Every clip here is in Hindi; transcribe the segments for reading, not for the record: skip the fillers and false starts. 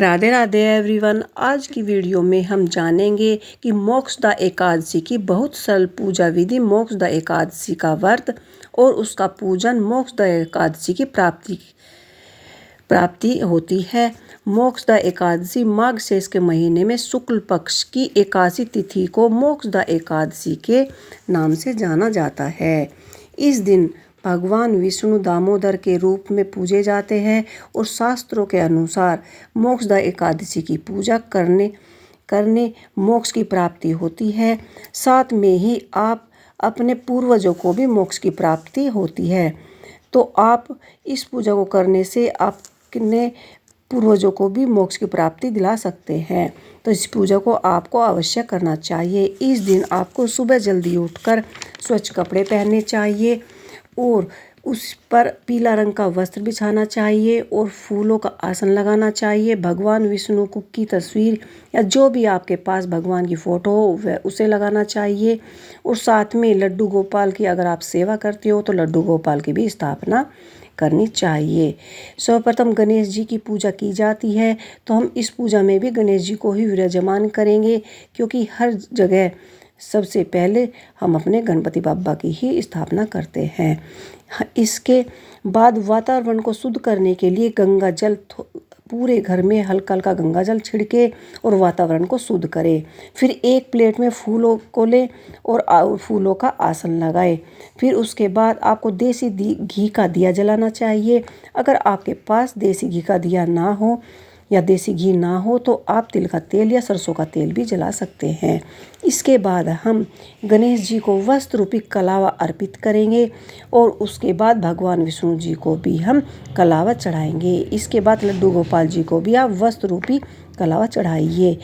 राधे राधे एवरीवन। आज की वीडियो में हम जानेंगे कि मोक्षदा एकादशी की बहुत सरल पूजा विधि, मोक्षदा एकादशी का व्रत और उसका पूजन। मोक्षदा एकादशी की प्राप्ति होती है। मोक्षदा एकादशी माघ शेष के महीने में शुक्ल पक्ष की एकादशी तिथि को मोक्षदा एकादशी के नाम से जाना जाता है। इस दिन भगवान विष्णु दामोदर के रूप में पूजे जाते हैं और शास्त्रों के अनुसार मोक्षदा एकादशी की पूजा करने मोक्ष की प्राप्ति होती है। साथ में ही आप अपने पूर्वजों को भी मोक्ष की प्राप्ति होती है। तो आप इस पूजा को करने से आपने पूर्वजों को भी मोक्ष की प्राप्ति दिला सकते हैं। तो इस पूजा को आपको अवश्य करना चाहिए। इस दिन आपको सुबह जल्दी उठकर स्वच्छ कपड़े पहनने चाहिए और उस पर पीला रंग का वस्त्र बिछाना चाहिए और फूलों का आसन लगाना चाहिए। भगवान विष्णु की तस्वीर या जो भी आपके पास भगवान की फ़ोटो हो वह उसे लगाना चाहिए। और साथ में लड्डू गोपाल की अगर आप सेवा करते हो तो लड्डू गोपाल की भी स्थापना करनी चाहिए। सर्वप्रथम गणेश जी की पूजा की जाती है, तो हम इस पूजा में भी गणेश जी को ही विराजमान करेंगे, क्योंकि हर जगह सबसे पहले हम अपने गणपति बाबा की ही स्थापना करते हैं। इसके बाद वातावरण को शुद्ध करने के लिए गंगा जल पूरे घर में हल्का हल्का गंगा जल छिड़के और वातावरण को शुद्ध करें। फिर एक प्लेट में फूलों को लें और फूलों का आसन लगाएं। फिर उसके बाद आपको देसी घी का दिया जलाना चाहिए। अगर आपके पास देसी घी का दिया ना हो या देसी घी ना हो तो आप तिल का तेल या सरसों का तेल भी जला सकते हैं। इसके बाद हम गणेश जी को वस्त्र रूपी कलावा अर्पित करेंगे और उसके बाद भगवान विष्णु जी को भी हम कलावा चढ़ाएंगे। इसके बाद लड्डू गोपाल जी को भी आप वस्त्र रूपी कलावा चढ़ाइए।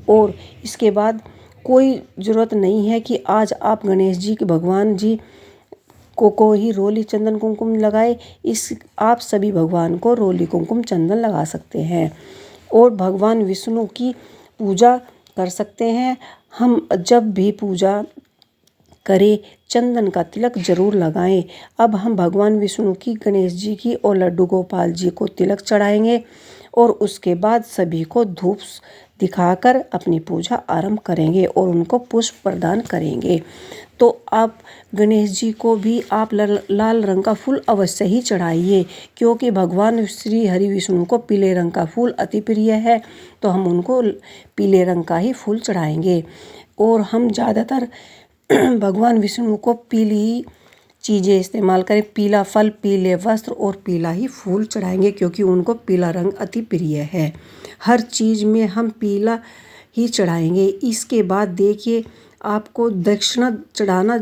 और इसके बाद कोई ज़रूरत नहीं है कि आज आप गणेश जी के भगवान जी को ही रोली चंदन कुमकुम लगाए। आप सभी भगवान को रोली कुमकुम चंदन लगा सकते हैं और भगवान विष्णु की पूजा कर सकते हैं। हम जब भी पूजा करें चंदन का तिलक जरूर लगाएं। अब हम भगवान विष्णु की, गणेश जी की और लड्डू गोपाल जी को तिलक चढ़ाएंगे और उसके बाद सभी को धूप दिखाकर अपनी पूजा आरंभ करेंगे और उनको पुष्प प्रदान करेंगे। तो आप गणेश जी को भी आप लाल रंग का फूल अवश्य ही चढ़ाइए, क्योंकि भगवान श्री हरि विष्णु को पीले रंग का फूल अति प्रिय है। तो हम उनको पीले रंग का ही फूल चढ़ाएंगे और हम ज़्यादातर भगवान विष्णु को पीली चीज़ें इस्तेमाल करें। पीला फल, पीले वस्त्र और पीला ही फूल चढ़ाएंगे, क्योंकि उनको पीला रंग अति प्रिय है। हर चीज़ में हम पीला ही चढ़ाएंगे। इसके बाद देखिए, आपको दक्षिणा चढ़ाना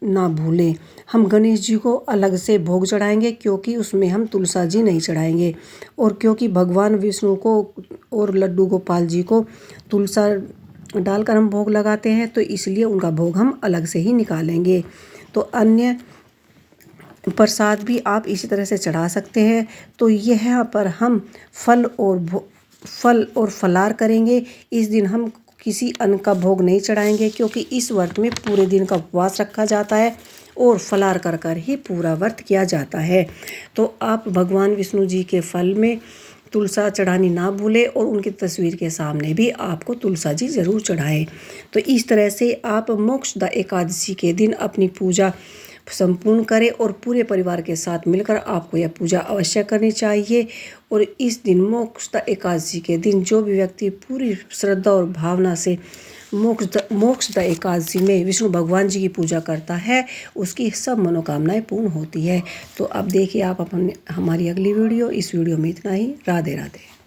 ना भूलें। हम गणेश जी को अलग से भोग चढ़ाएंगे, क्योंकि उसमें हम तुलसा जी नहीं चढ़ाएंगे। और क्योंकि भगवान विष्णु को और लड्डू गोपाल जी को तुलसा डालकर हम भोग लगाते हैं, तो इसलिए उनका भोग हम अलग से ही निकालेंगे। तो अन्य प्रसाद भी आप इसी तरह से चढ़ा सकते हैं। तो यहाँ पर हम फल और फलार करेंगे। इस दिन हम किसी अन्न का भोग नहीं चढ़ाएंगे, क्योंकि इस व्रत में पूरे दिन का उपवास रखा जाता है और फलार कर कर ही पूरा व्रत किया जाता है। तो आप भगवान विष्णु जी के फल में तुलसा चढ़ानी ना भूलें और उनकी तस्वीर के सामने भी आपको तुलसा जी ज़रूर चढ़ाएं। तो इस तरह से आप मोक्षदा एकादशी के दिन अपनी पूजा संपूर्ण करें और पूरे परिवार के साथ मिलकर आपको यह पूजा अवश्य करनी चाहिए। और इस दिन मोक्षदा एकादशी के दिन जो भी व्यक्ति पूरी श्रद्धा और भावना से मोक्षदा एकादशी में विष्णु भगवान जी की पूजा करता है, उसकी सब मनोकामनाएं पूर्ण होती है। तो अब देखिए आप हमारी अगली वीडियो। इस वीडियो में इतना ही। राधे राधे।